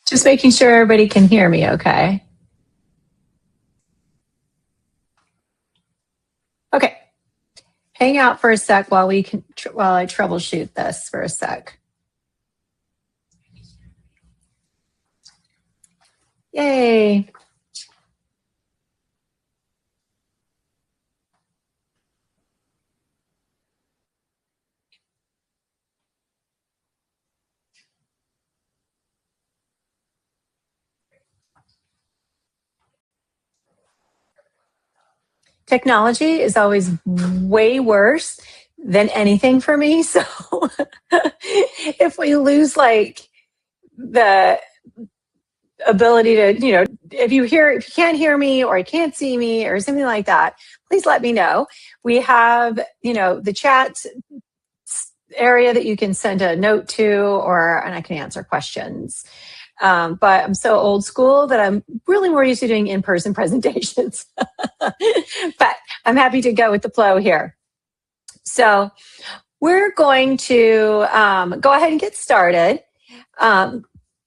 Just making sure everybody can hear me okay. Okay. Hang out for a sec while I troubleshoot this for a sec. Yay. Technology is always way worse than anything for me. So if we lose like the ability to, if you can't hear me or you can't see me or something like that, please let me know. We have, the chat area that you can send a note to, and I can answer questions. But I'm so old school that I'm really more used to doing in-person presentations. But I'm happy to go with the flow here. So we're going to go ahead and get started.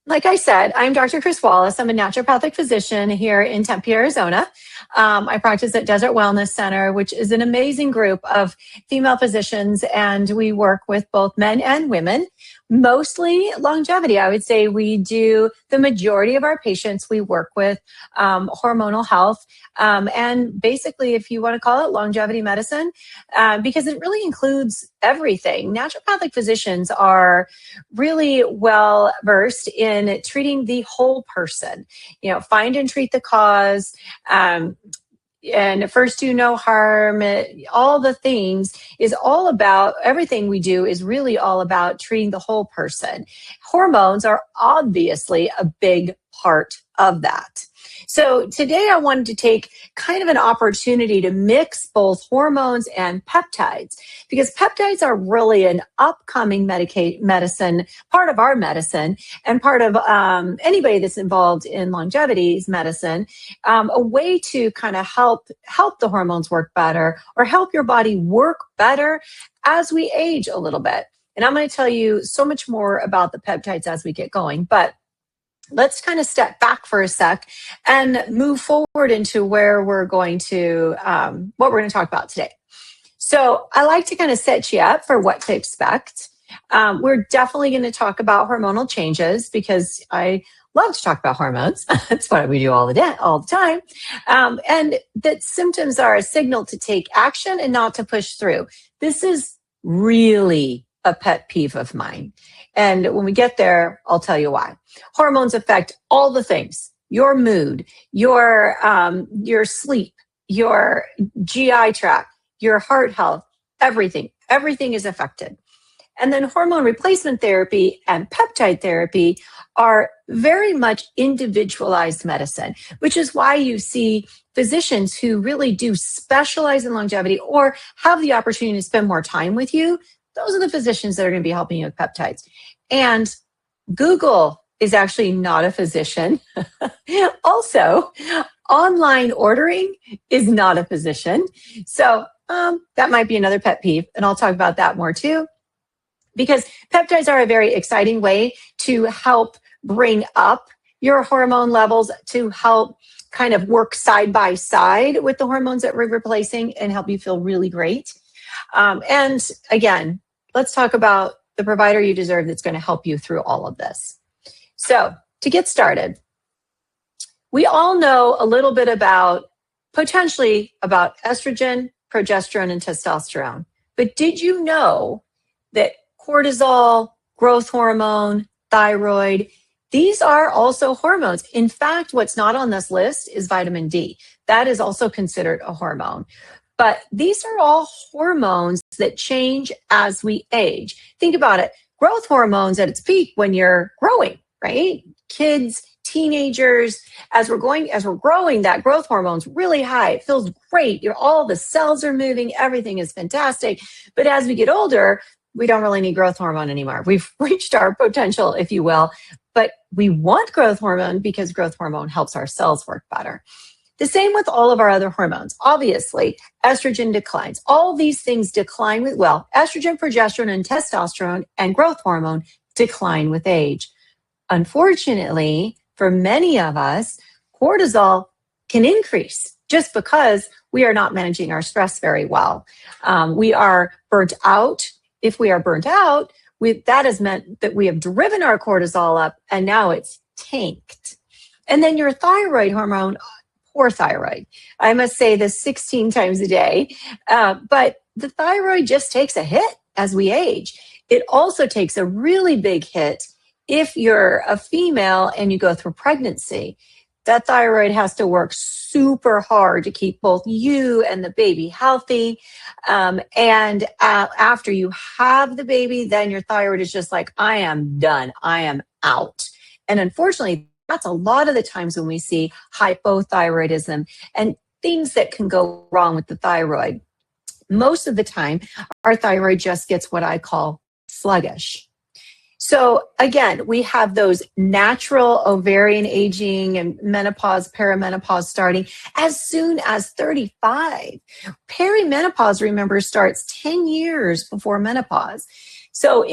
Like I said, I'm Dr. Kris Wallace. I'm a naturopathic physician here in Tempe, Arizona. I practice at Desert Wellness Center, which is an amazing group of female physicians, and we work with both men and women, mostly longevity. I would say we do the majority of our patients, we work with hormonal health, and basically, if you want to call it longevity medicine, because it really includes everything. Naturopathic physicians are really well versed in treating the whole person. Find and treat the cause, and first do no harm. All the things is all about, everything we do is really all about treating the whole person. Hormones are obviously a big part of that. So today I wanted to take kind of an opportunity to mix both hormones and peptides, because peptides are really an upcoming medicine, part of our medicine, and part of anybody that's involved in longevity's medicine, a way to kind of help the hormones work better or help your body work better as we age a little bit. And I'm going to tell you so much more about the peptides as we get going, but let's kind of step back for a sec and move forward into where we're going to, what we're going to talk about today. So I like to kind of set you up for what to expect. We're definitely going to talk about hormonal changes because I love to talk about hormones. That's what we do all the time. And that symptoms are a signal to take action and not to push through. This is really a pet peeve of mine. And when we get there, I'll tell you why. Hormones affect all the things: your mood, your sleep, your GI tract, your heart health, everything. Everything is affected. And then hormone replacement therapy and peptide therapy are very much individualized medicine, which is why you see physicians who really do specialize in longevity or have the opportunity to spend more time with you. Those are the physicians that are going to be helping you with peptides. And Google is actually not a physician. Also, online ordering is not a physician. So that might be another pet peeve, and I'll talk about that more too, because peptides are a very exciting way to help bring up your hormone levels, to help kind of work side by side with the hormones that we're replacing and help you feel really great. And again, let's talk about the provider you deserve that's going to help you through all of this. So to get started, we all know a little bit potentially about estrogen, progesterone, and testosterone. But did you know that cortisol, growth hormone, thyroid, these are also hormones? In fact, what's not on this list is vitamin D. That is also considered a hormone. But these are all hormones that change as we age. Think about it. Growth hormones at its peak when you're growing, right? Kids, teenagers, as we're growing, that growth hormone's really high. It feels great. All the cells are moving. Everything is fantastic. But as we get older, we don't really need growth hormone anymore. We've reached our potential, if you will. But we want growth hormone because growth hormone helps our cells work better. The same with all of our other hormones. Obviously, estrogen declines. All these things decline estrogen, progesterone, and testosterone and growth hormone decline with age. Unfortunately, for many of us, cortisol can increase just because we are not managing our stress very well. We are burnt out. If we are burnt out, that has meant that we have driven our cortisol up and now it's tanked. And then your thyroid hormone, poor thyroid. I must say this 16 times a day, but the thyroid just takes a hit as we age. It also takes a really big hit if you're a female and you go through pregnancy. That thyroid has to work super hard to keep both you and the baby healthy. And after you have the baby, then your thyroid is just like, I am done. I am out. And unfortunately, that's a lot of the times when we see hypothyroidism and things that can go wrong with the thyroid. Most of the time, our thyroid just gets what I call sluggish. So again, we have those natural ovarian aging and menopause, perimenopause starting as soon as 35. Perimenopause, remember, starts 10 years before menopause. So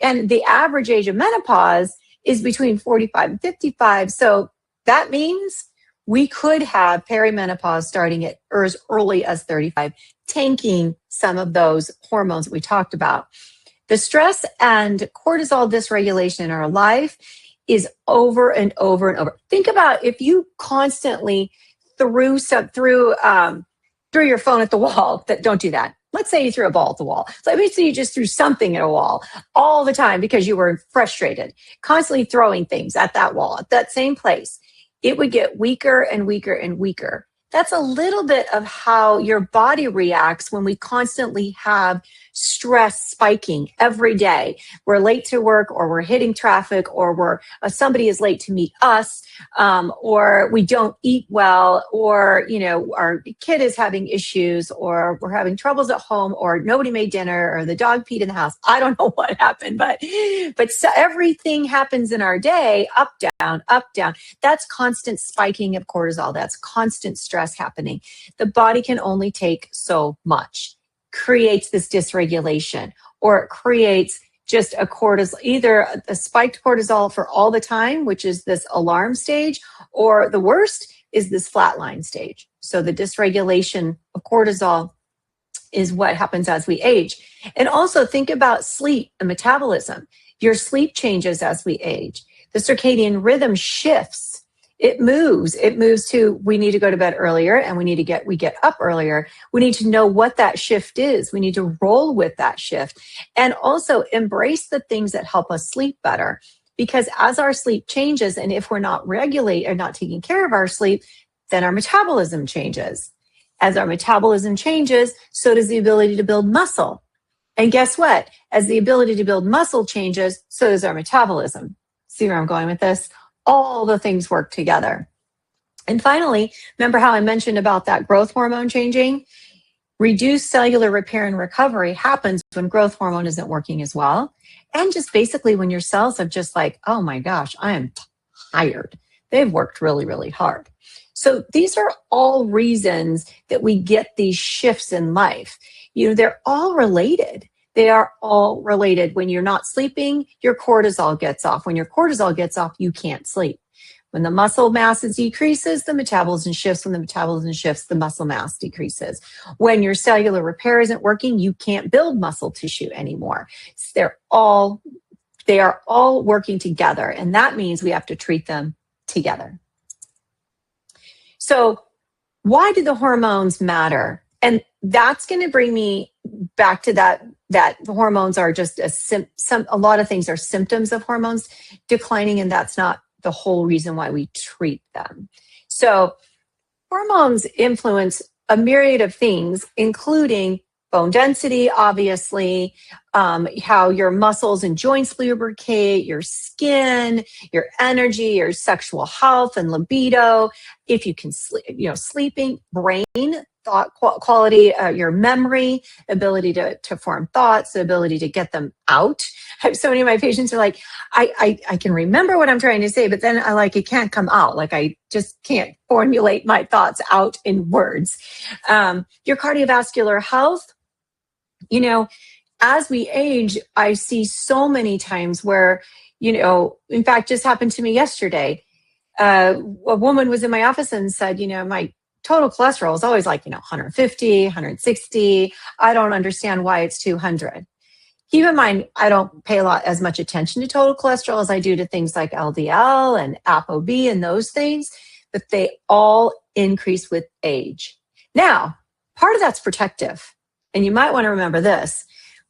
and the average age of menopause is between 45 and 55. So that means we could have perimenopause starting at as early as 35, tanking some of those hormones that we talked about. The stress and cortisol dysregulation in our life is over and over and over. Think about if you constantly threw your phone at the wall. Don't do that. Let's say you threw a ball at the wall. So let me say you just threw something at a wall all the time because you were frustrated, constantly throwing things at that wall, at that same place. It would get weaker and weaker and weaker. That's a little bit of how your body reacts when we constantly have stress spiking every day. We're late to work, or we're hitting traffic, or somebody is late to meet us, or we don't eat well, or our kid is having issues, or we're having troubles at home, or nobody made dinner, or the dog peed in the house. I don't know what happened, but so everything happens in our day, up, down, up, down. That's constant spiking of cortisol. That's constant stress happening. The body can only take so much. Creates this dysregulation, or it creates just a cortisol, either a spiked cortisol for all the time, which is this alarm stage, or the worst is this flatline stage. So the dysregulation of cortisol is what happens as we age. And also think about sleep and metabolism. Your sleep changes as we age. The circadian rhythm shifts. It moves to, we need to go to bed earlier, and we get up earlier. We need to know what that shift is. We need to roll with that shift, and also embrace the things that help us sleep better. Because as our sleep changes, and if we're not taking care of our sleep, then our metabolism changes. As our metabolism changes, so does the ability to build muscle. And guess what? As the ability to build muscle changes, so does our metabolism. See where I'm going with this? All the things work together. And finally, remember how I mentioned about that growth hormone changing? Reduced cellular repair and recovery happens when growth hormone isn't working as well. And just basically when your cells have just like, oh my gosh, I am tired. They've worked really, really hard. So these are all reasons that we get these shifts in life. They're all related. They are all related. When you're not sleeping, your cortisol gets off. When your cortisol gets off, you can't sleep. When the muscle mass decreases, the metabolism shifts. When the metabolism shifts, the muscle mass decreases. When your cellular repair isn't working, you can't build muscle tissue anymore. They are all working together, and that means we have to treat them together. So why do the hormones matter? And that's going to bring me back to that the hormones are just a lot of things are symptoms of hormones declining, and that's not the whole reason why we treat them. So hormones influence a myriad of things, including bone density, obviously, how your muscles and joints lubricate, your skin, your energy, your sexual health and libido, if you can sleep, sleeping, brain, thought quality, your memory, ability to form thoughts, the ability to get them out. So many of my patients are like, I can remember what I'm trying to say, but then it can't come out. Like I just can't formulate my thoughts out in words. Your cardiovascular health, as we age, I see so many times where In fact, just happened to me yesterday. A woman was in my office and said, my total cholesterol is always like, 150, 160. I don't understand why it's 200. Keep in mind, I don't pay as much attention to total cholesterol as I do to things like LDL and ApoB and those things, but they all increase with age. Now, part of that's protective, and you might want to remember this.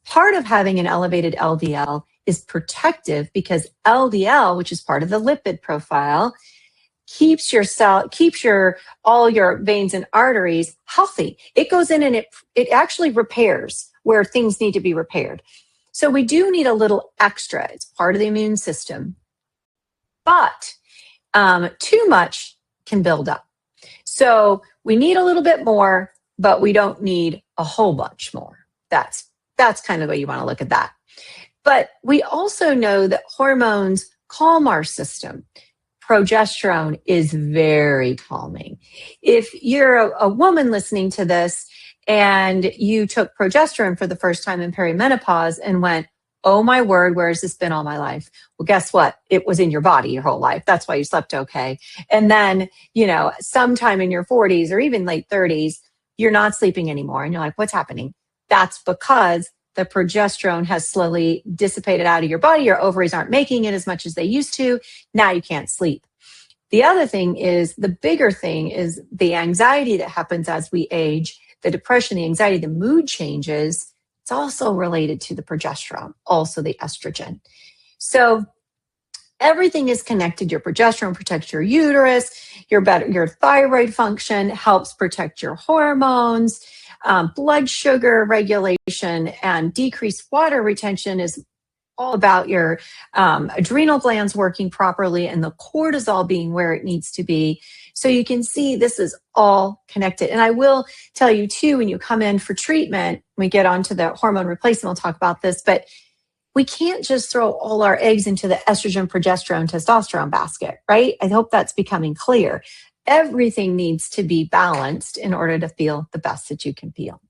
Part of having an elevated LDL is protective because LDL, which is part of the lipid profile, keeps all your veins and arteries healthy. It goes in and it actually repairs where things need to be repaired. So we do need a little extra. It's part of the immune system. But too much can build up. So we need a little bit more, but we don't need a whole bunch more. That's kind of the way you want to look at that. But we also know that hormones calm our system. Progesterone is very calming. If you're a woman listening to this and you took progesterone for the first time in perimenopause and went, oh my word, where has this been all my life? Well, guess what? It was in your body your whole life. That's why you slept okay. And then, sometime in your 40s or even late 30s, you're not sleeping anymore. And you're like, what's happening? That's because the progesterone has slowly dissipated out of your body. Your ovaries aren't making it as much as they used to. Now you can't sleep. The other thing is, the bigger thing is the anxiety that happens as we age, the depression, the anxiety, the mood changes. It's also related to the progesterone, also the estrogen. So everything is connected. Your progesterone protects your uterus, your thyroid function helps protect your hormones. Blood sugar regulation and decreased water retention is all about your adrenal glands working properly and the cortisol being where it needs to be. So you can see this is all connected. And I will tell you too, when you come in for treatment, we get onto the hormone replacement, we'll talk about this, but we can't just throw all our eggs into the estrogen, progesterone, testosterone basket, right? I hope that's becoming clear. Everything needs to be balanced in order to feel the best that you can feel.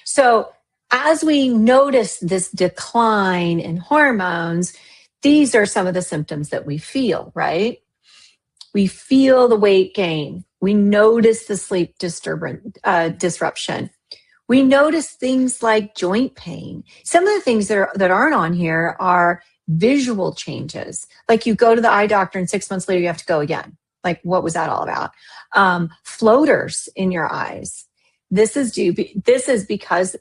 So as we notice this decline in hormones, these are some of the symptoms that we feel, right? We feel the weight gain. We notice the sleep disruption. We notice things like joint pain. Some of the things that aren't on here are visual changes. Like you go to the eye doctor and 6 months later you have to go again. Like, what was that all about? Floaters in your eyes. This is because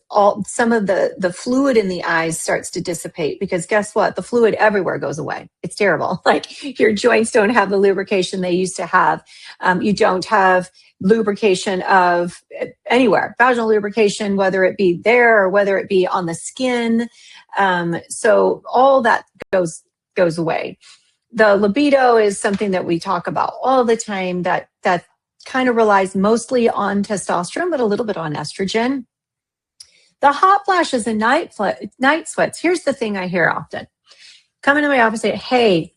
some of the fluid in the eyes starts to dissipate, because guess what? The fluid everywhere goes away. It's terrible. Like your joints don't have the lubrication they used to have. You don't have lubrication of anywhere, vaginal lubrication, whether it be there or whether it be on the skin. So all that goes away. The libido is something that we talk about all the time that kind of relies mostly on testosterone, but a little bit on estrogen. The hot flashes and night sweats. Here's the thing I hear often. Come into my office and say, hey,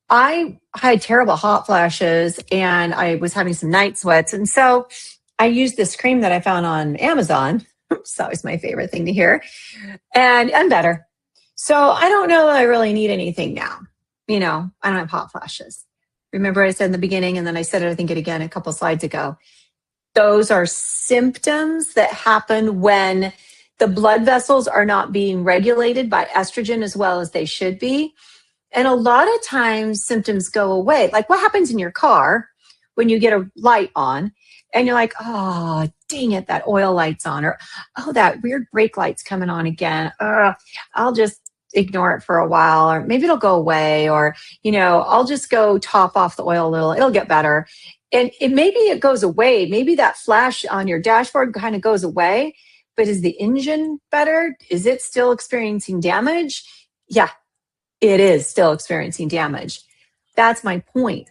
I had terrible hot flashes and I was having some night sweats. And so I used this cream that I found on Amazon. It's always my favorite thing to hear. And I'm better. So I don't know that I really need anything now. I don't have hot flashes. Remember I said in the beginning, and then I said it, I think again a couple slides ago. Those are symptoms that happen when the blood vessels are not being regulated by estrogen as well as they should be. And a lot of times symptoms go away. Like what happens in your car when you get a light on and you're like, oh, dang it, that oil light's on, or oh, that weird brake light's coming on again. I'll just ignore it for a while, or maybe it'll go away, or, I'll just go top off the oil a little, it'll get better. And maybe it goes away. Maybe that flash on your dashboard kind of goes away, but is the engine better? Is it still experiencing damage? Yeah, it is still experiencing damage. That's my point.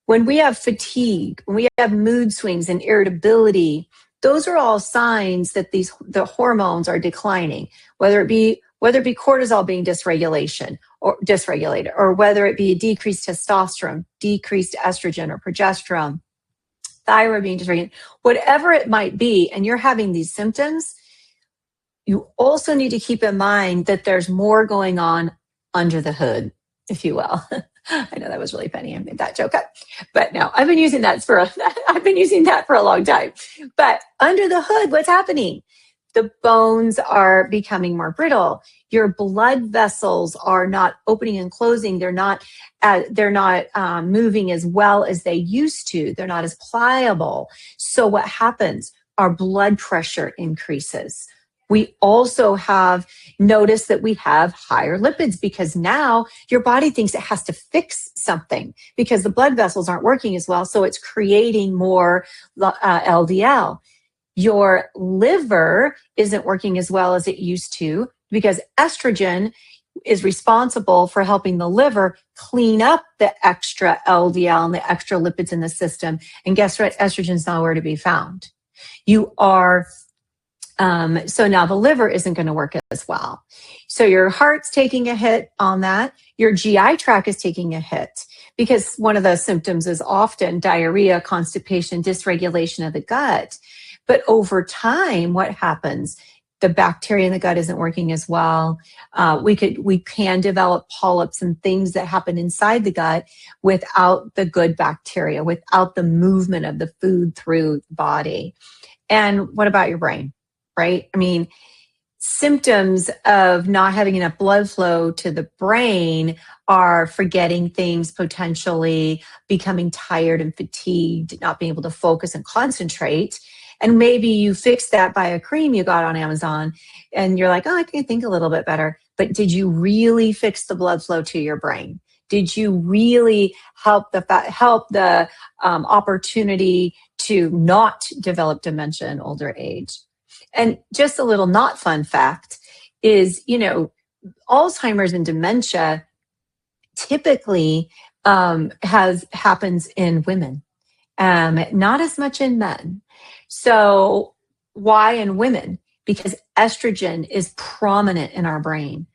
When we have fatigue, when we have mood swings and irritability, those are all signs that the hormones are declining, whether it be cortisol being dysregulated, or whether it be decreased testosterone, decreased estrogen or progesterone, thyroid being dysregulated, whatever it might be, and you're having these symptoms, you also need to keep in mind that there's more going on under the hood, if you will. I know that was really funny. I made that joke up, but no, I've been using that for a long time. But under the hood, what's happening? The bones are becoming more brittle. Your blood vessels are not opening and closing. They're not moving as well as they used to. They're not as pliable. So what happens? Our blood pressure increases. We also have noticed that we have higher lipids because now your body thinks it has to fix something because the blood vessels aren't working as well. So it's creating more LDL. Your liver isn't working as well as it used to because estrogen is responsible for helping the liver clean up the extra LDL and the extra lipids in the system. And guess what? Estrogen's nowhere to be found. So now the liver isn't going to work as well. So your heart's taking a hit on that. Your GI tract is taking a hit because one of the symptoms is often diarrhea, constipation, dysregulation of the gut. But over time, what happens? The bacteria in the gut isn't working as well. We can develop polyps and things that happen inside the gut without the good bacteria, without the movement of the food through the body. And what about your brain, right? I mean, symptoms of not having enough blood flow to the brain are forgetting things, potentially becoming tired and fatigued, not being able to focus and concentrate. And maybe you fixed that by a cream you got on Amazon and you're like, oh, I can think a little bit better. But did you really fix the blood flow to your brain? Did you really help the opportunity to not develop dementia in older age? And just a little not fun fact is, Alzheimer's and dementia typically happens in women, not as much in men. So why in women? Because estrogen is prominent in our brain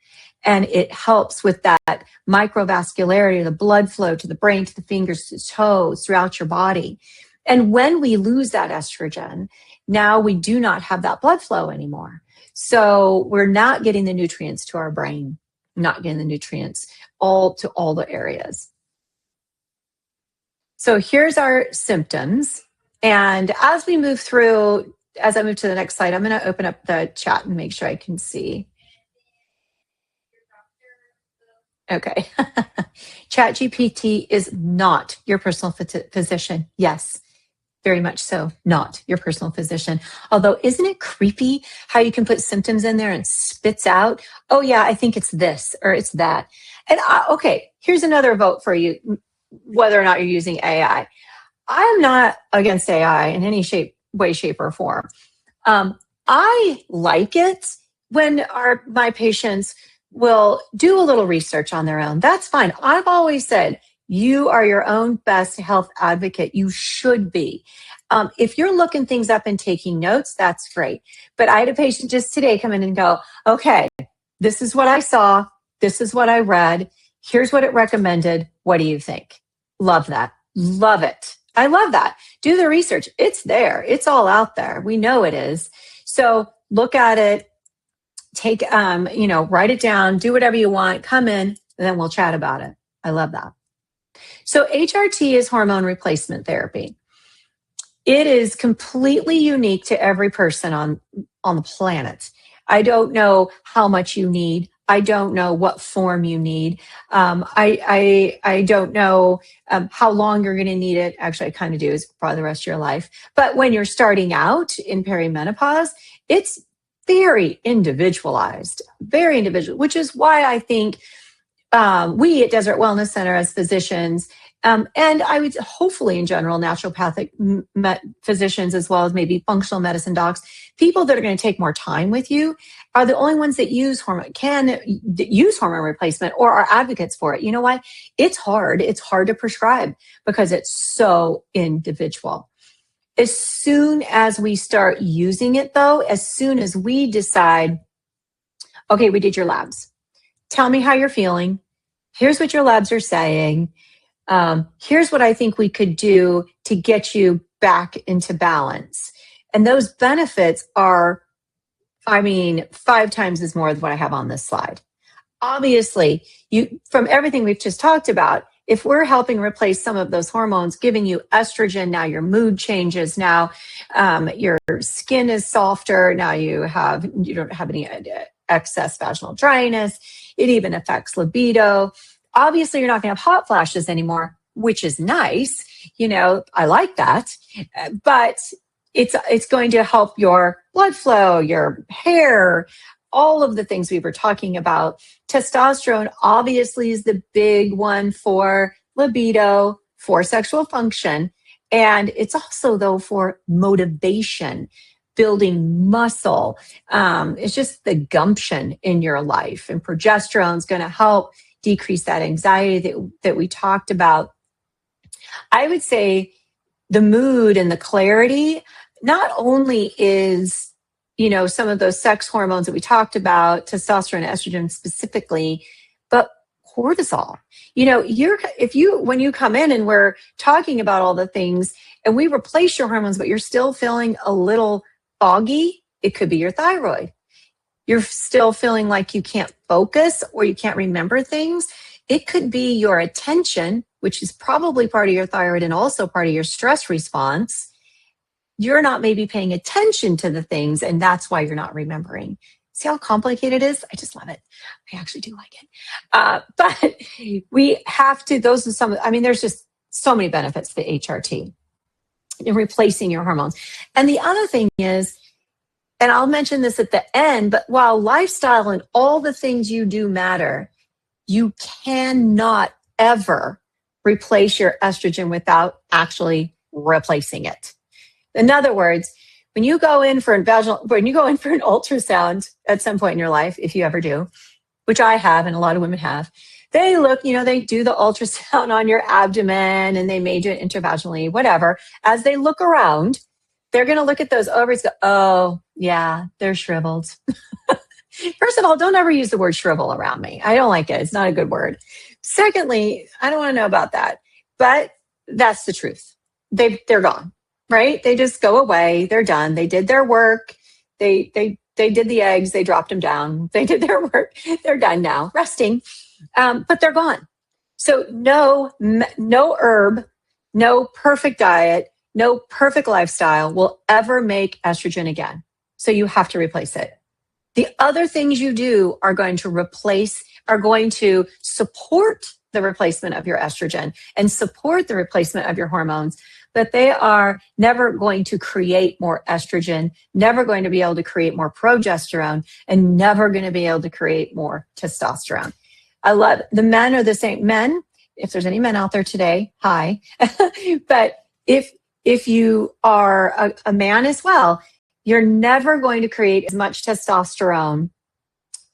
and it helps with that microvascularity, the blood flow to the brain, to the fingers, to the toes, throughout your body. And when we lose that estrogen, now we do not have that blood flow anymore. So we're not getting the nutrients to our brain, not getting the nutrients all to all the areas. So here's our symptoms. And as I move to the next slide, I'm going to open up the chat and make sure I can see. Okay. ChatGPT is not your personal physician. Yes, very much so. Not your personal physician. Although, isn't it creepy how you can put symptoms in there and spits out, oh yeah, I think it's this or it's that. And okay, here's another vote for you, whether or not you're using AI. I'm not against AI in any way, shape, or form. I like it when my patients will do a little research on their own. That's fine. I've always said, you are your own best health advocate. You should be. If you're looking things up and taking notes, that's great. But I had a patient just today come in and go, okay, this is what I saw. This is what I read. Here's what it recommended. What do you think? Love that. Love it. I love that. Do the research. It's there. It's all out there. We know it is. So look at it, take, write it down, do whatever you want, come in, and then we'll chat about it. I love that. So HRT is hormone replacement therapy. It is completely unique to every person on the planet. I don't know how much you need. I don't know what form you need. I don't know how long you're going to need it. Actually, I kind of do. It's probably the rest of your life. But when you're starting out in perimenopause, it's very individualized, which is why I think we at Desert Wellness Center as physicians, and I would hopefully in general, naturopathic physicians, as well as maybe functional medicine docs, people that are going to take more time with you are the only ones that can use hormone replacement or are advocates for it. You know why? It's hard. It's hard to prescribe because it's so individual. As soon as we start using it though, as soon as we decide, okay, we did your labs. Tell me how you're feeling. Here's what your labs are saying. Here's what I think we could do to get you back into balance. And those benefits are, 5 times as more than what I have on this slide. Obviously, from everything we've just talked about, if we're helping replace some of those hormones, giving you estrogen, now your mood changes, now your skin is softer, now you don't have any excess vaginal dryness. It even affects libido. Obviously, you're not going to have hot flashes anymore, which is nice. I like that, but it's going to help your blood flow, your hair, all of the things we were talking about. Testosterone obviously is the big one for libido, for sexual function. And it's also, though, for motivation, building muscle. It's just the gumption in your life. And progesterone is going to help decrease that anxiety that we talked about. I would say the mood and the clarity not only is some of those sex hormones that we talked about, testosterone, estrogen specifically, but cortisol. When you come in and we're talking about all the things and we replace your hormones, but you're still feeling a little foggy, it could be your thyroid. You're still feeling like you can't focus or you can't remember things. It could be your attention, which is probably part of your thyroid and also part of your stress response. You're not maybe paying attention to the things, and that's why you're not remembering. See how complicated it is? I just love it. I actually do like it. But we have to, there's just so many benefits to the HRT in replacing your hormones. And the other thing is, and I'll mention this at the end, but while lifestyle and all the things you do matter, you cannot ever replace your estrogen without actually replacing it. In other words, when you go in for an ultrasound at some point in your life, if you ever do, which I have and a lot of women have, they look, they do the ultrasound on your abdomen and they may do it intravaginally, whatever. As they look around, they're going to look at those ovaries and go, oh, yeah, they're shriveled. First of all, don't ever use the word shrivel around me. I don't like it. It's not a good word. Secondly, I don't want to know about that. But that's the truth. They're gone. Right? They just go away. They're done. They did their work. They did the eggs. They dropped them down. They did their work. They're done now, resting. But they're gone. So no herb, no perfect diet, no perfect lifestyle will ever make estrogen again. So you have to replace it. The other things you do are going to support the replacement of your estrogen and support the replacement of your hormones, but they are never going to create more estrogen, never going to be able to create more progesterone, and never going to be able to create more testosterone. I love the men are the same. Men, if there's any men out there today, hi. But if you are a man as well, you're never going to create as much testosterone,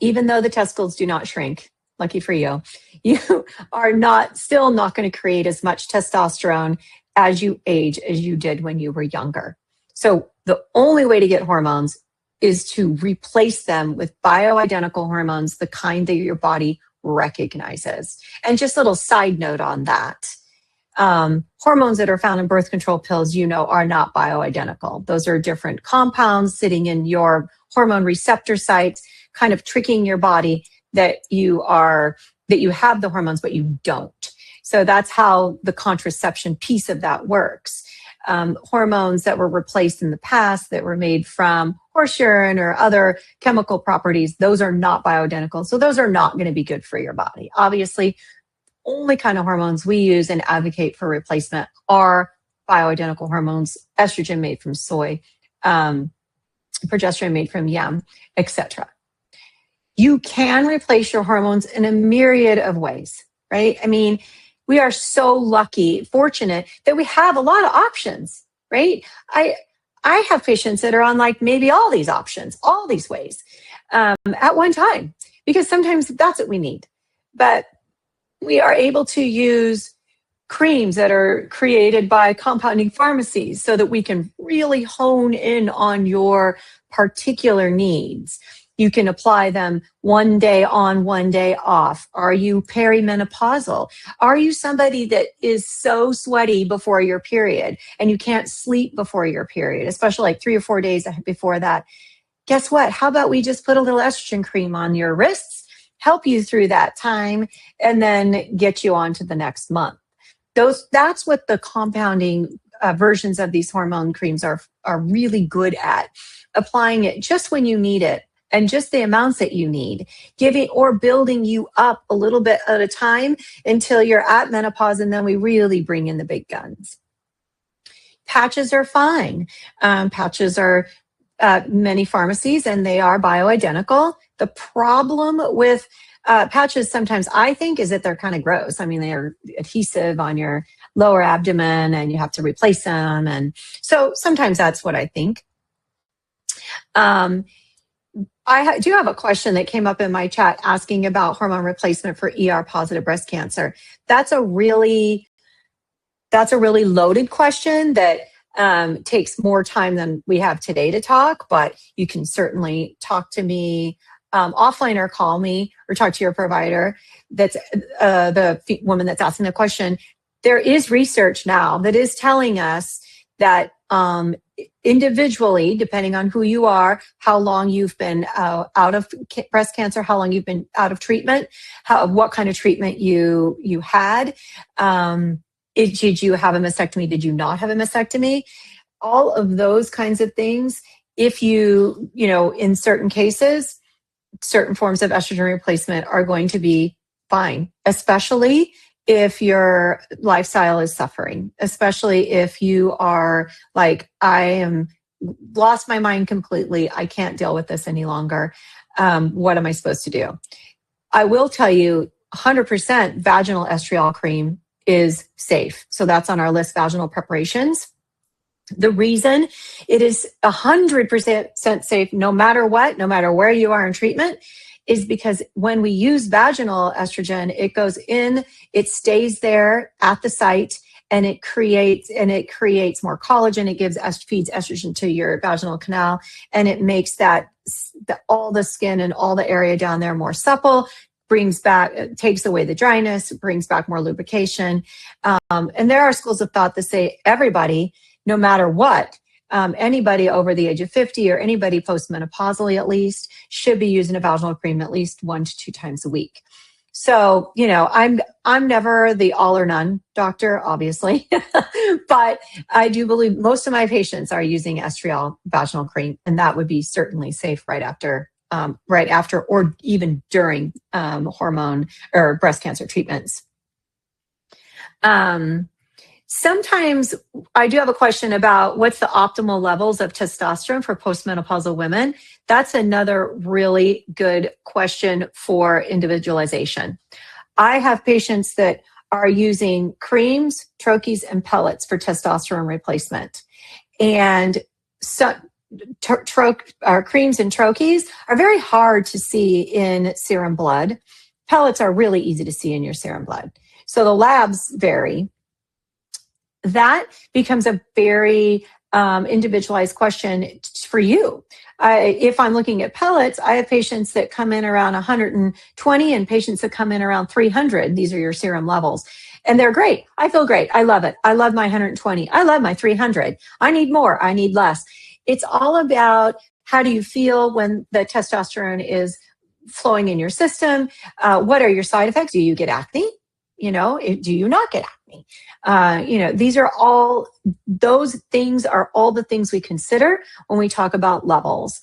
even though the testicles do not shrink. Lucky for you. You are still not going to create as much testosterone as you age as you did when you were younger. So the only way to get hormones is to replace them with bioidentical hormones, the kind that your body recognizes. And just a little side note on that. Hormones that are found in birth control pills, are not bioidentical. Those are different compounds sitting in your hormone receptor sites, kind of tricking your body that you have the hormones, but you don't. So that's how the contraception piece of that works. Hormones that were replaced in the past that were made from horse urine or other chemical properties, those are not bioidentical. So those are not going to be good for your body. Obviously, only kind of hormones we use and advocate for replacement are bioidentical hormones, estrogen made from soy, progesterone made from yam, etc. You can replace your hormones in a myriad of ways, right? I mean, we are so lucky, fortunate that we have a lot of options, right? I have patients that are on maybe all these options, all these ways at one time, because sometimes that's what we need. But we are able to use creams that are created by compounding pharmacies so that we can really hone in on your particular needs. You can apply them one day on, one day off. Are you perimenopausal? Are you somebody that is so sweaty before your period and you can't sleep before your period, especially 3 or 4 days before that? Guess what? How about we just put a little estrogen cream on your wrists, help you through that time, and then get you on to the next month. That's what the compounding versions of these hormone creams are really good at, applying it just when you need it and just the amounts that you need, giving or building you up a little bit at a time until you're at menopause, and then we really bring in the big guns. Patches are fine. Patches are many pharmacies, and they are bioidentical. The problem with patches sometimes, I think, is that they're kind of gross. I mean, they are adhesive on your lower abdomen and you have to replace them. And so sometimes that's what I think. I do have a question that came up in my chat asking about hormone replacement for ER-positive breast cancer. That's a really loaded question that takes more time than we have today to talk, but you can certainly talk to me offline or call me or talk to your provider. That's the woman that's asking the question. There is research now that is telling us that individually, depending on who you are, how long you've been out of breast cancer, how long you've been out of treatment, what kind of treatment you had, did you have a mastectomy, did you not have a mastectomy, all of those kinds of things. If you in certain cases, certain forms of estrogen replacement are going to be fine, especially if your lifestyle is suffering, especially if you are like, I am lost my mind completely. I can't deal with this any longer. What am I supposed to do? I will tell you 100% vaginal estriol cream is safe. So that's on our list, vaginal preparations. The reason it is 100% safe, no matter what, no matter where you are in treatment, is because when we use vaginal estrogen, it goes in, it stays there at the site, and it creates more collagen. It feeds estrogen to your vaginal canal, and it makes all the skin and all the area down there more supple. Takes away the dryness, brings back more lubrication. And there are schools of thought that say everybody, no matter what, anybody over the age of 50 or anybody postmenopausally at least, should be using a vaginal cream at least 1 to 2 times a week. So, I'm never the all or none doctor, obviously, but I do believe most of my patients are using estriol vaginal cream, and that would be certainly safe right after or even during hormone or breast cancer treatments. Sometimes I do have a question about what's the optimal levels of testosterone for postmenopausal women. That's another really good question for individualization. I have patients that are using creams, troches, and pellets for testosterone replacement. And creams and troches are very hard to see in serum blood. Pellets are really easy to see in your serum blood. So the labs vary. That becomes a very individualized question for you. If I'm looking at pellets, I have patients that come in around 120 and patients that come in around 300. These are your serum levels. And they're great. I feel great. I love it. I love my 120. I love my 300. I need more. I need less. It's all about how do you feel when the testosterone is flowing in your system? What are your side effects? Do you get acne? Do you not get acne? Those things are all the things we consider when we talk about levels.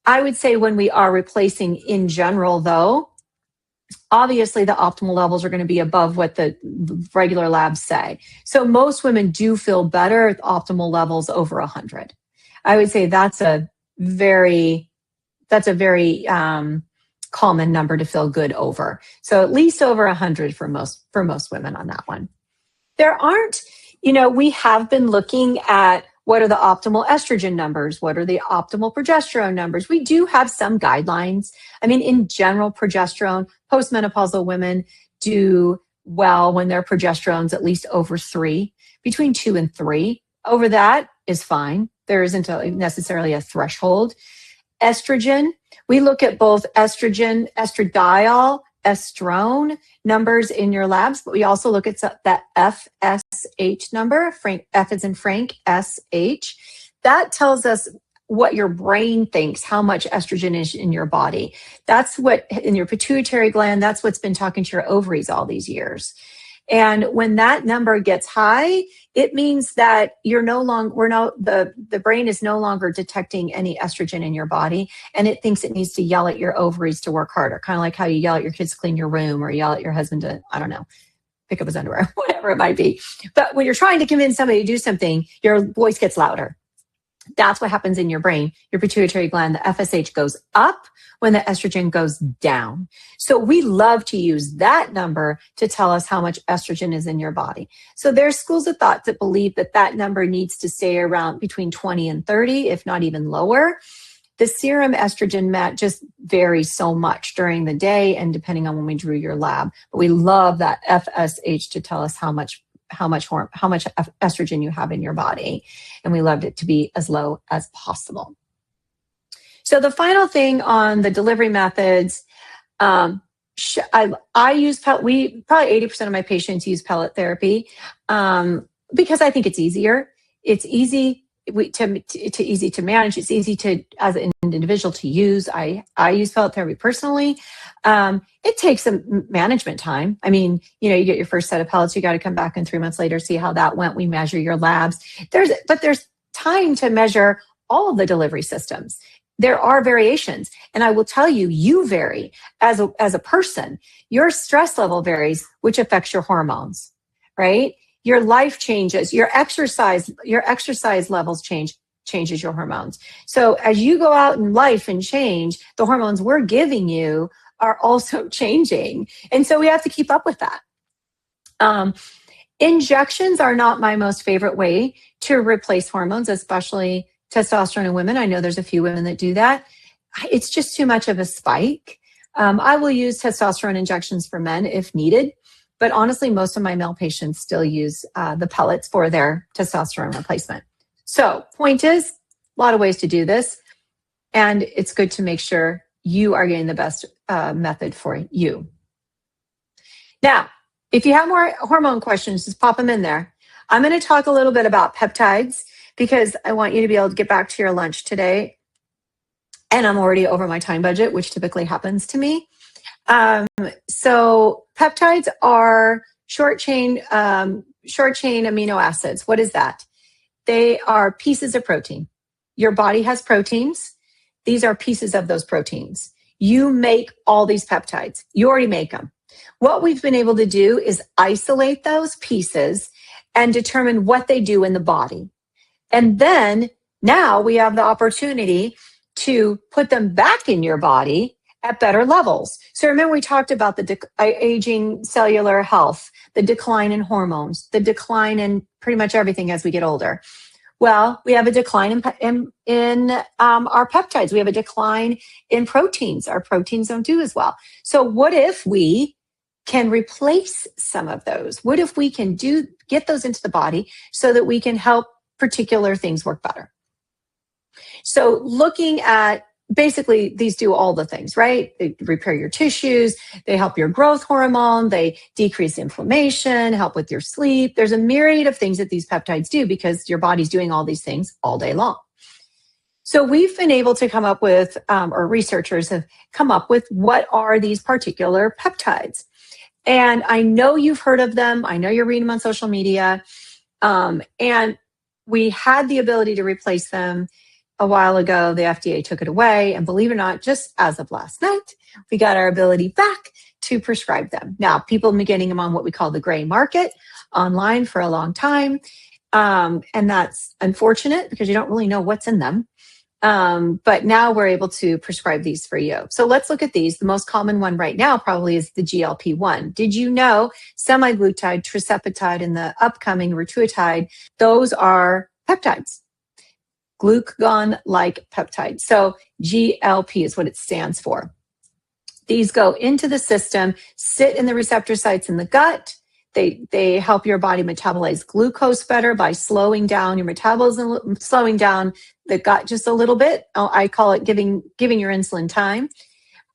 I would say when we are replacing in general, though, obviously the optimal levels are going to be above what the regular labs say. So most women do feel better at optimal levels over 100. I would say that's a very common number to feel good over. So at least over 100 for most women on that one. There aren't, we have been looking at what are the optimal estrogen numbers? What are the optimal progesterone numbers? We do have some guidelines. I mean, in general, postmenopausal women do well when their progesterone's at least over 3, between 2 and 3. Over that is fine. There isn't necessarily a threshold. Estrogen, we look at both estrogen, estradiol, estrone numbers in your labs, but we also look at that FSH number, F as in Frank, SH. That tells us what your brain thinks, how much estrogen is in your body. That's what, in your pituitary gland, that's what's been talking to your ovaries all these years. And when that number gets high, it means that the brain is no longer detecting any estrogen in your body, and it thinks it needs to yell at your ovaries to work harder, kind of like how you yell at your kids to clean your room, or yell at your husband to, I don't know, pick up his underwear, whatever it might be. But when you're trying to convince somebody to do something, your voice gets louder. That's what happens in your brain. Your pituitary gland, the FSH, goes up when the estrogen goes down. So we love to use that number to tell us how much estrogen is in your body. So there's schools of thought that believe that that number needs to stay around between 20 and 30, if not even lower. The serum estrogen just varies so much during the day and depending on when we drew your lab. But we love that FSH to tell us how much estrogen you have in your body. And we loved it to be as low as possible. So the final thing on the delivery methods, I use probably 80% of my patients use pellet therapy because I think it's easier. It's easy easy to manage. It's easy to, as an individual, to use. I use pellet therapy personally. It takes some management time. I mean, you get your first set of pellets, you got to come back in 3 months later, see how that went. We measure your labs. But there's time to measure all of the delivery systems. There are variations. And I will tell you, you vary as a person. Your stress level varies, which affects your hormones, right? Your life changes, your exercise levels changes your hormones. So as you go out in life and change, the hormones we're giving you are also changing. And so we have to keep up with that. Injections are not my most favorite way to replace hormones, especially testosterone in women. I know there's a few women that do that. It's just too much of a spike. I will use testosterone injections for men if needed. But honestly, most of my male patients still use the pellets for their testosterone replacement. So point is, a lot of ways to do this. And it's good to make sure you are getting the best method for you. Now, if you have more hormone questions, just pop them in there. I'm going to talk a little bit about peptides because I want you to be able to get back to your lunch today. And I'm already over my time budget, which typically happens to me. So peptides are short chain amino acids. What is that? They are pieces of protein. Your body has proteins. These are pieces of those proteins. You make all these peptides. You already make them. What we've been able to do is isolate those pieces and determine what they do in the body. And then now we have the opportunity to put them back in your body at better levels. So remember, we talked about the aging cellular health, the decline in hormones, the decline in pretty much everything as we get older. Well, we have a decline in our peptides. We have a decline in proteins. Our proteins don't do as well. So what if we can replace some of those? What if we can get those into the body so that we can help particular things work better? So looking at, basically, these do all the things, right? They repair your tissues, they help your growth hormone, they decrease inflammation, help with your sleep. There's a myriad of things that these peptides do because your body's doing all these things all day long. So we've been able to come up with, or researchers have come up with, what are these particular peptides? And I know you've heard of them. I know you're reading them on social media. And we had the ability to replace them a while ago. The FDA took it away. And believe it or not, just as of last night, we got our ability back to prescribe them. Now, people have been getting them on what we call the gray market online for a long time. And that's unfortunate because you don't really know what's in them. But now we're able to prescribe these for you. So let's look at these. The most common one right now probably is the GLP-1. Did you know semaglutide, tirzepatide, and the upcoming rituximab, those are peptides, glucagon-like peptides. So GLP is what it stands for. These go into the system, sit in the receptor sites in the gut. They help your body metabolize glucose better by slowing down your metabolism, slowing down the gut just a little bit. I call it giving your insulin time.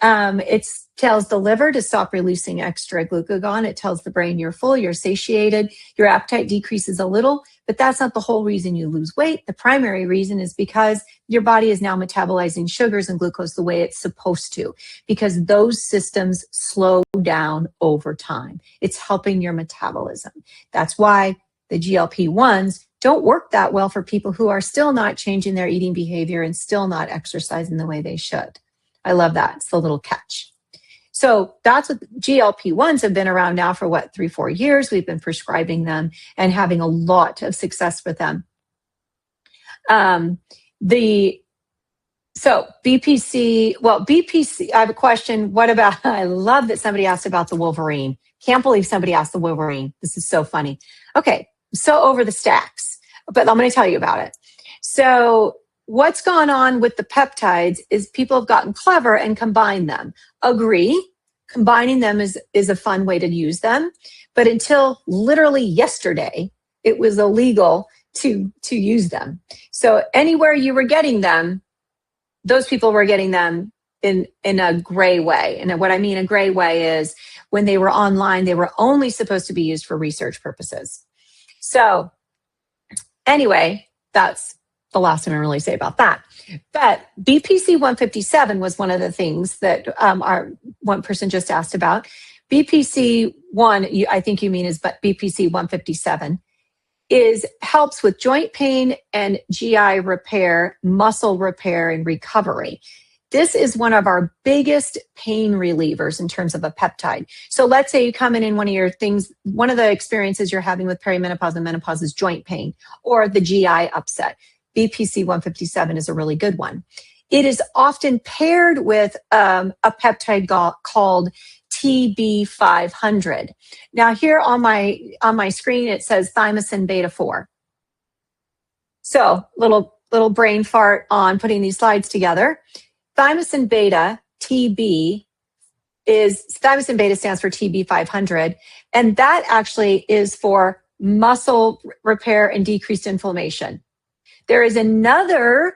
It tells the liver to stop releasing extra glucagon. It tells the brain you're full, you're satiated, your appetite decreases a little, but that's not the whole reason you lose weight. The primary reason is because your body is now metabolizing sugars and glucose the way it's supposed to, because those systems slow down over time. It's helping your metabolism. That's why the GLP-1s don't work that well for people who are still not changing their eating behavior and still not exercising the way they should. I love that. It's the little catch. So that's what GLP-1s have been around now for 3-4 years. We've been prescribing them and having a lot of success with them. So BPC, I have a question. What about, I love that somebody asked about the Wolverine. Can't believe somebody asked the Wolverine. This is so funny. Okay, so over the stacks, but I'm going to tell you about it. So what's gone on with the peptides is people have gotten clever and combined them. Agree, combining them is a fun way to use them. But until literally yesterday, it was illegal to use them. So anywhere you were getting them, those people were getting them in a gray way. And what I mean a gray way is when they were online, they were only supposed to be used for research purposes. So anyway, that's the last thing I really say about that. But BPC 157 was one of the things that our one person just asked about. BPC 1, I think you mean is BPC 157, helps with joint pain and GI repair, muscle repair, and recovery. This is one of our biggest pain relievers in terms of a peptide. So let's say you come in one of your things, one of the experiences you're having with perimenopause and menopause is joint pain or the GI upset. BPC 157 is a really good one. It is often paired with a peptide called TB500. Now here on my screen, it says thymosin beta 4. So little brain fart on putting these slides together. Thymosin beta, thymosin beta stands for TB500, and that actually is for muscle repair and decreased inflammation. There is another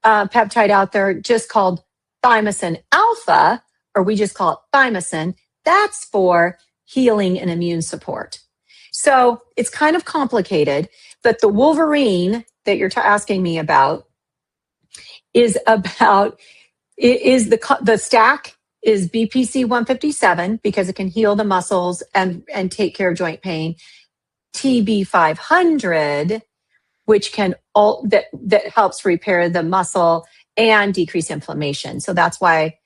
peptide out there just called thymosin alpha, or we just call it thymosin. That's for healing and immune support. So it's kind of complicated, but the Wolverine that you're asking me about is the stack is BPC 157 because it can heal the muscles and take care of joint pain. TB 500, which that helps repair the muscle and decrease inflammation. So that's why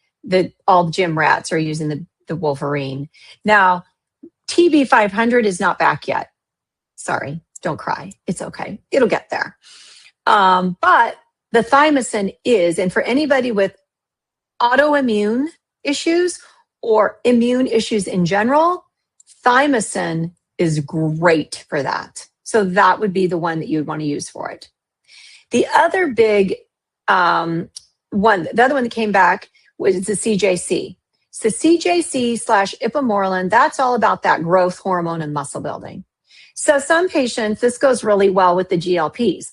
all the gym rats are using the Wolverine. Now, TB 500 is not back yet. Sorry, don't cry. It's okay. It'll get there. But the thymosin is, and for anybody with autoimmune issues or immune issues in general, thymosin is great for that. So that would be the one that you would want to use for it. The other big the other one that came back was the CJC. So CJC/ipamorelin, that's all about that growth hormone and muscle building. So some patients, this goes really well with the GLPs.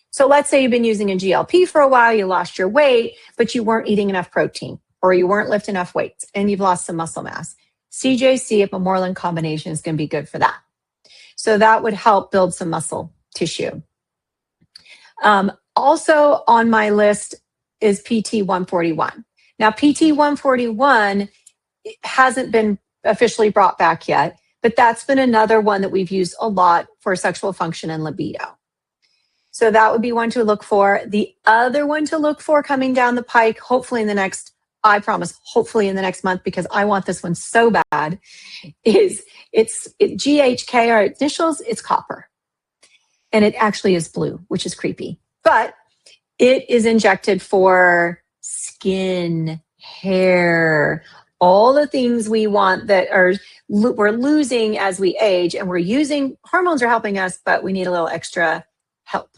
So let's say you've been using a GLP for a while, you lost your weight, but you weren't eating enough protein or you weren't lifting enough weights and you've lost some muscle mass. CJC-ipamorelin combination is going to be good for that. So that would help build some muscle tissue. Also on my list is PT141. Now, PT141 hasn't been officially brought back yet, but that's been another one that we've used a lot for sexual function and libido. So that would be one to look for. The other one to look for coming down the pike, hopefully in the next month, because I want this one so bad, is it's GHK, our initials, it's copper. And it actually is blue, which is creepy. But it is injected for skin, hair, all the things we want that we're losing as we age, and we're using, hormones are helping us, but we need a little extra help.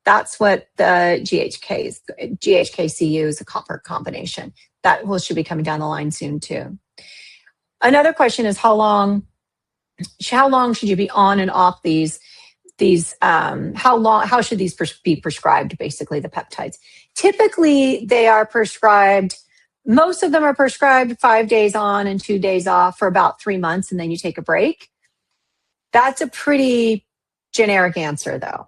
That's what the GHKCU is, a copper combination. That should be coming down the line soon too. Another question is how long should you be on and off these how should these be prescribed, basically the peptides? Typically they are prescribed most of them are prescribed 5 days on and 2 days off for about 3 months, and then you take a break. That's a pretty generic answer, though.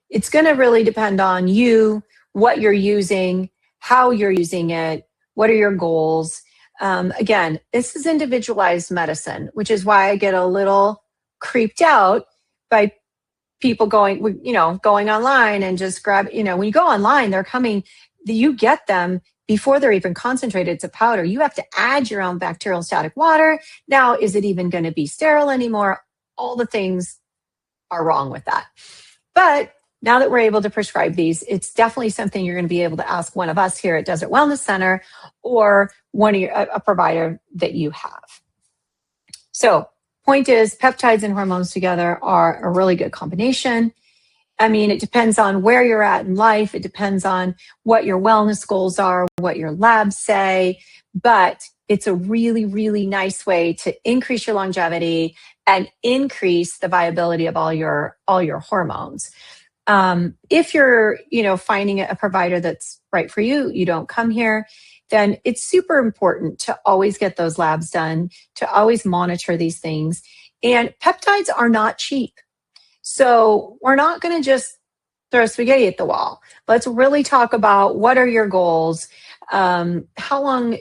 It's going to really depend on you, what you're using, how you're using it, what are your goals. Again, this is individualized medicine, which is why I get a little creeped out by people going online and just grab, when you go online, they're coming, you get them before they're even concentrated. It's a powder. You have to add your own bacterial static water. Now, is it even going to be sterile anymore? All the things are wrong with that. But now that we're able to prescribe these, it's definitely something you're going to be able to ask one of us here at Desert Wellness Center or a provider that you have. So, point is, peptides and hormones together are a really good combination. I mean, it depends on where you're at in life. It depends on what your wellness goals are, what your labs say, but it's a really, really nice way to increase your longevity and increase the viability of all your hormones. If you're, finding a provider that's right for you, you don't come here, then it's super important to always get those labs done, to always monitor these things. And peptides are not cheap. So we're not going to just throw spaghetti at the wall. Let's really talk about what are your goals? How long,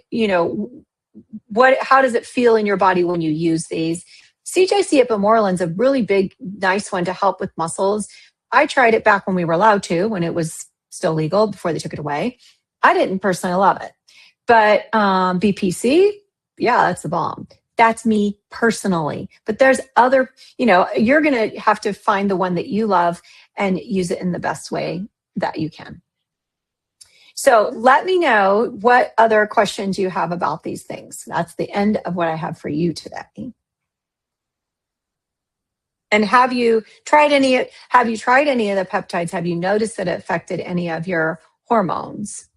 how does it feel in your body when you use these? CJC Ipamorelin is a really big, nice one to help with muscles. I tried it back when we were allowed to, when it was still legal, before they took it away. I didn't personally love it. But BPC, yeah, that's the bomb. That's me personally. But there's other, you're going to have to find the one that you love and use it in the best way that you can. So let me know what other questions you have about these things. That's the end of what I have for you today. And have you tried any of the peptides? Have you noticed that it affected any of your hormones?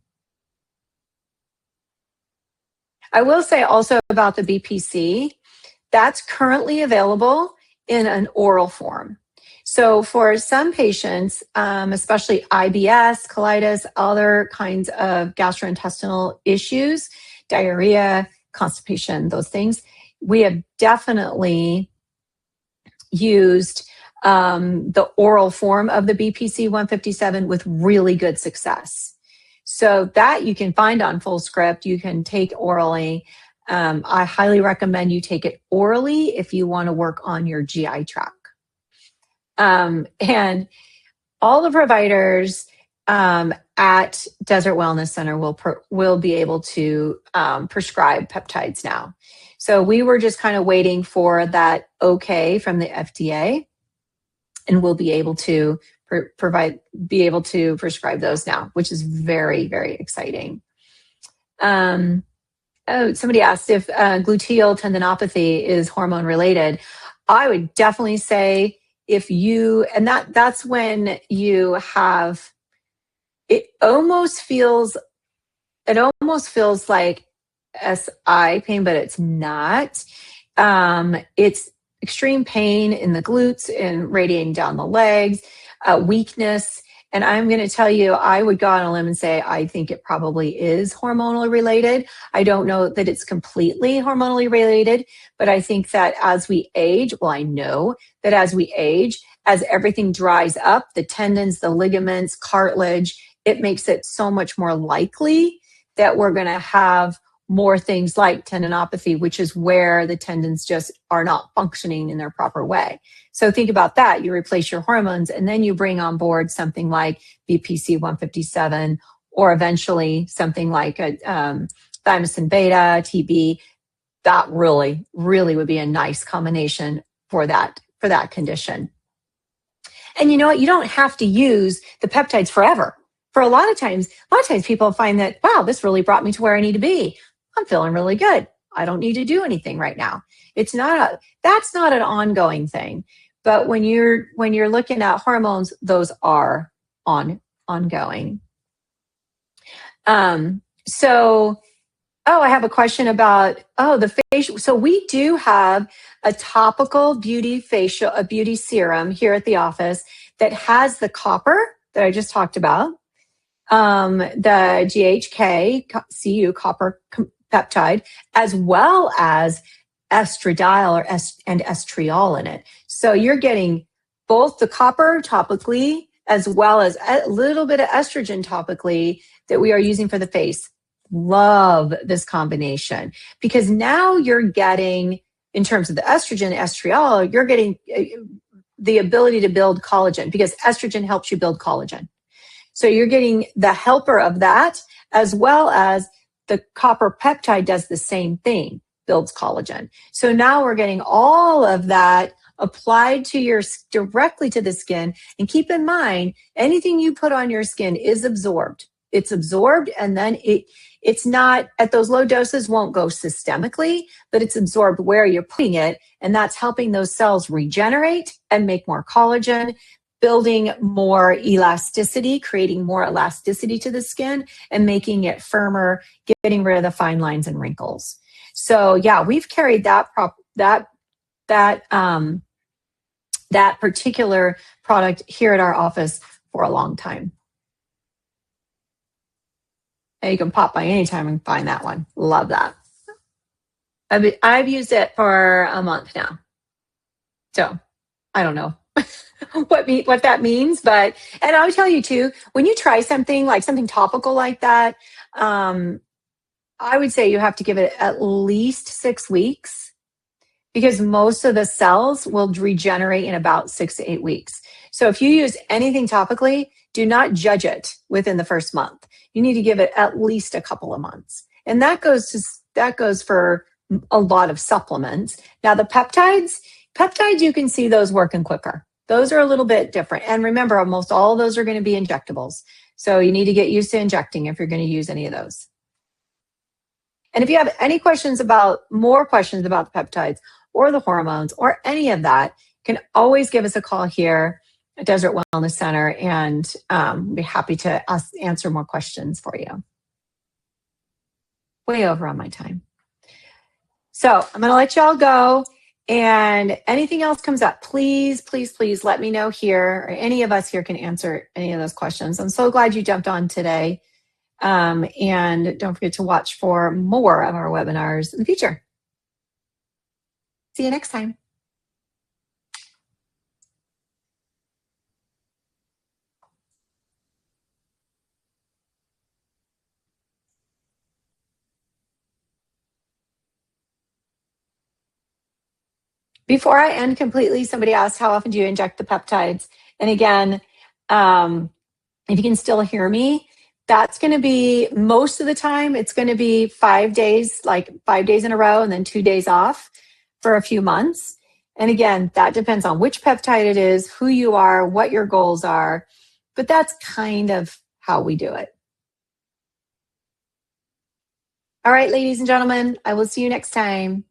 I will say also about the BPC, that's currently available in an oral form. So for some patients, especially IBS, colitis, other kinds of gastrointestinal issues, diarrhea, constipation, those things, we have definitely used the oral form of the BPC 157 with really good success. So that you can find on Fullscript. You can take orally. I highly recommend you take it orally if you want to work on your GI tract. And all the providers at Desert Wellness Center will be able to prescribe peptides now. So we were just kind of waiting for that okay from the FDA, and we'll be able to prescribe those now, which is very, very exciting. Somebody asked if gluteal tendinopathy is hormone related. I would definitely say that's when you have, it almost feels like SI pain, but it's not. It's extreme pain in the glutes and radiating down the legs, weakness. And I'm going to tell you, I would go on a limb and say, I think it probably is hormonally related. I don't know that it's completely hormonally related, but I think that as we age, I know that as we age, as everything dries up, the tendons, the ligaments, cartilage, it makes it so much more likely that we're going to have more things like tendinopathy, which is where the tendons just are not functioning in their proper way. So think about that. You replace your hormones and then you bring on board something like BPC 157 or eventually something like a thymosin beta, TB. That really, really would be a nice combination for that condition. And you know what? You don't have to use the peptides forever. For a lot of times people find that, wow, this really brought me to where I need to be. I'm feeling really good. I don't need to do anything right now. That's not an ongoing thing. But when you're looking at hormones, those are ongoing. I have a question about the facial. So we do have a topical beauty serum here at the office that has the copper that I just talked about. the GHK, Cu copper peptide, as well as estradiol and estriol in it. So you're getting both the copper topically as well as a little bit of estrogen topically that we are using for the face. Love this combination because now you're getting, in terms of the estrogen, estriol, you're getting the ability to build collagen because estrogen helps you build collagen. So you're getting the helper of that as well as the copper peptide does the same thing, builds collagen. So now we're getting all of that applied to directly to the skin. And keep in mind, anything you put on your skin is absorbed. It's absorbed and then it's not at those low doses, won't go systemically, but it's absorbed where you're putting it. And that's helping those cells regenerate and make more collagen, building more elasticity, creating more elasticity to the skin and making it firmer, getting rid of the fine lines and wrinkles. So yeah, we've carried that particular product here at our office for a long time. And you can pop by anytime and find that one. Love that. I've used it for a month now. So I don't know what that means, but, and I'll tell you too, when you try something like something topical like that, I would say you have to give it at least 6 weeks because most of the cells will regenerate in about 6 to 8 weeks. So if you use anything topically, do not judge it within the first month. You need to give it at least a couple of months. And that goes for a lot of supplements. Now the peptides, you can see those working quicker. Those are a little bit different. And remember, almost all of those are going to be injectables. So you need to get used to injecting if you're going to use any of those. And if you have any more questions about the peptides or the hormones or any of that, you can always give us a call here at Desert Wellness Center and be happy to answer more questions for you. Way over on my time. So I'm going to let y'all go. And anything else comes up, please, please, please let me know here, or any of us here can answer any of those questions. I'm so glad you jumped on today. And don't forget to watch for more of our webinars in the future. See you next time. Before I end completely, somebody asked, how often do you inject the peptides? And again, if you can still hear me, that's going to be most of the time, it's going to be 5 days, like 5 days in a row and then 2 days off for a few months. And again, that depends on which peptide it is, who you are, what your goals are, but that's kind of how we do it. All right, ladies and gentlemen, I will see you next time.